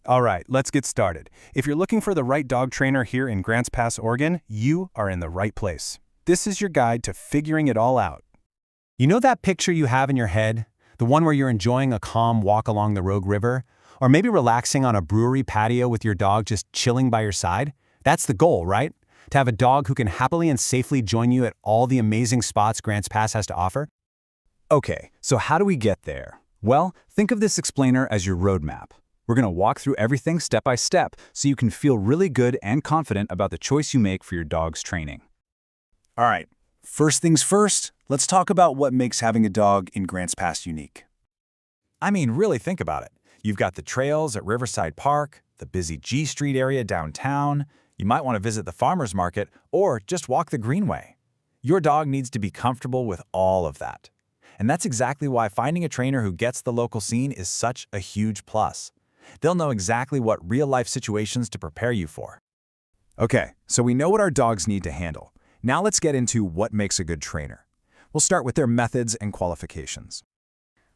All right, let's get started. If you're looking for the right dog trainer here in Grants Pass, Oregon, you are in the right place. This is your guide to figuring it all out. You know that picture you have in your head? The one where you're enjoying a calm walk along the Rogue River? Or maybe relaxing on a brewery patio with your dog just chilling by your side? That's the goal, right? To have a dog who can happily and safely join you at all the amazing spots Grants Pass has to offer? Okay, so how do we get there? Well, think of this explainer as your roadmap. We're going to walk through everything step by step so you can feel really good and confident about the choice you make for your dog's training. All right, first things first, let's talk about what makes having a dog in Grants Pass unique. I mean, really think about it. You've got the trails at Riverside Park, the busy G Street area downtown. You might want to visit the farmer's market or just walk the greenway. Your dog needs to be comfortable with all of that. And that's exactly why finding a trainer who gets the local scene is such a huge plus. They'll know exactly what real-life situations to prepare you for. Okay, so we know what our dogs need to handle. Now let's get into what makes a good trainer. We'll start with their methods and qualifications.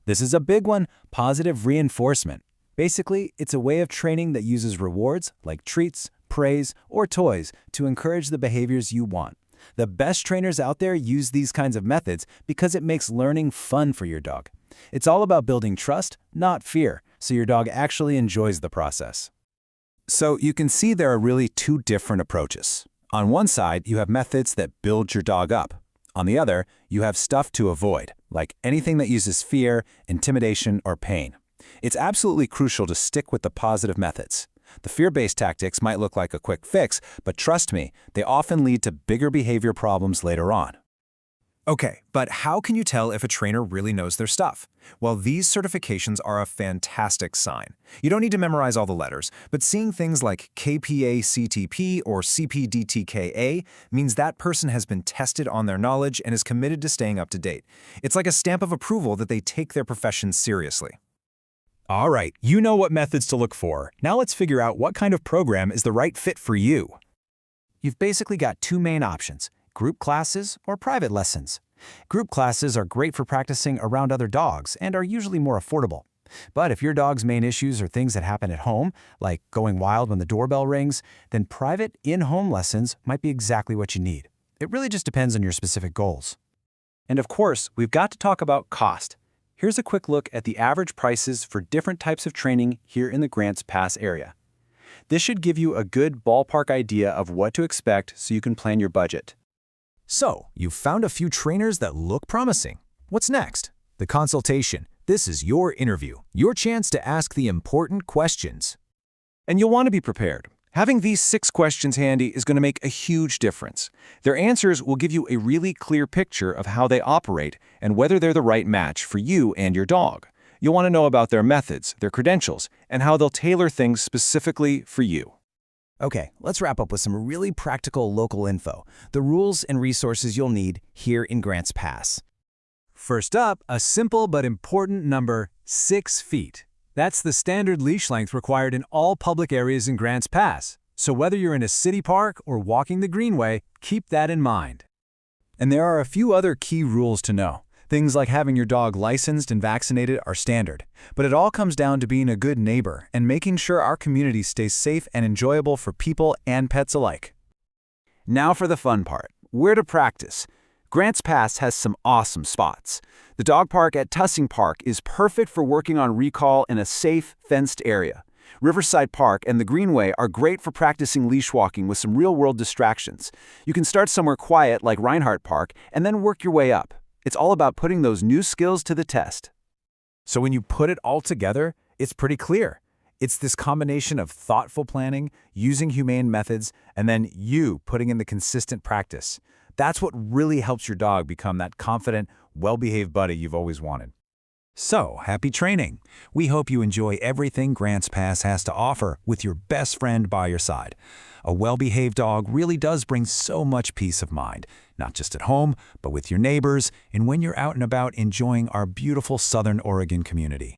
This is a big one, positive reinforcement. Basically, it's a way of training that uses rewards like treats, praise, or toys to encourage the behaviors you want. The best trainers out there use these kinds of methods because it makes learning fun for your dog. It's all about building trust, not fear, so your dog actually enjoys the process. So you can see there are really two different approaches. On one side, you have methods that build your dog up. On the other, you have stuff to avoid, like anything that uses fear, intimidation, or pain. It's absolutely crucial to stick with the positive methods. The fear-based tactics might look like a quick fix, but trust me, they often lead to bigger behavior problems later on. Okay, but how can you tell if a trainer really knows their stuff? Well, these certifications are a fantastic sign. You don't need to memorize all the letters, but seeing things like KPA-CTP or CPDTKA means that person has been tested on their knowledge and is committed to staying up to date. It's like a stamp of approval that they take their profession seriously. All right, you know what methods to look for. Now let's figure out what kind of program is the right fit for you. You've basically got two main options: group classes or private lessons. Group classes are great for practicing around other dogs and are usually more affordable. But if your dog's main issues are things that happen at home, like going wild when the doorbell rings, then private in-home lessons might be exactly what you need. It really just depends on your specific goals. And of course, we've got to talk about cost. Here's a quick look at the average prices for different types of training here in the Grants Pass area. This should give you a good ballpark idea of what to expect so you can plan your budget. So, you've found a few trainers that look promising. What's next? The consultation. This is your interview, your chance to ask the important questions. And you'll want to be prepared. Having these 6 questions handy is going to make a huge difference. Their answers will give you a really clear picture of how they operate and whether they're the right match for you and your dog. You'll want to know about their methods, their credentials, and how they'll tailor things specifically for you. Okay, let's wrap up with some really practical local info, the rules and resources you'll need here in Grants Pass. First up, a simple but important number: 6 feet. That's the standard leash length required in all public areas in Grants Pass. So whether you're in a city park or walking the greenway, keep that in mind. And there are a few other key rules to know. Things like having your dog licensed and vaccinated are standard, but it all comes down to being a good neighbor and making sure our community stays safe and enjoyable for people and pets alike. Now for the fun part: where to practice. Grants Pass has some awesome spots. The dog park at Tussing Park is perfect for working on recall in a safe, fenced area. Riverside Park and the Greenway are great for practicing leash walking with some real-world distractions. You can start somewhere quiet like Reinhardt Park and then work your way up. It's all about putting those new skills to the test. So when you put it all together, it's pretty clear. It's this combination of thoughtful planning, using humane methods, and then you putting in the consistent practice. That's what really helps your dog become that confident, well-behaved buddy you've always wanted. So, happy training! We hope you enjoy everything Grants Pass has to offer with your best friend by your side. A well-behaved dog really does bring so much peace of mind, not just at home, but with your neighbors and when you're out and about enjoying our beautiful Southern Oregon community.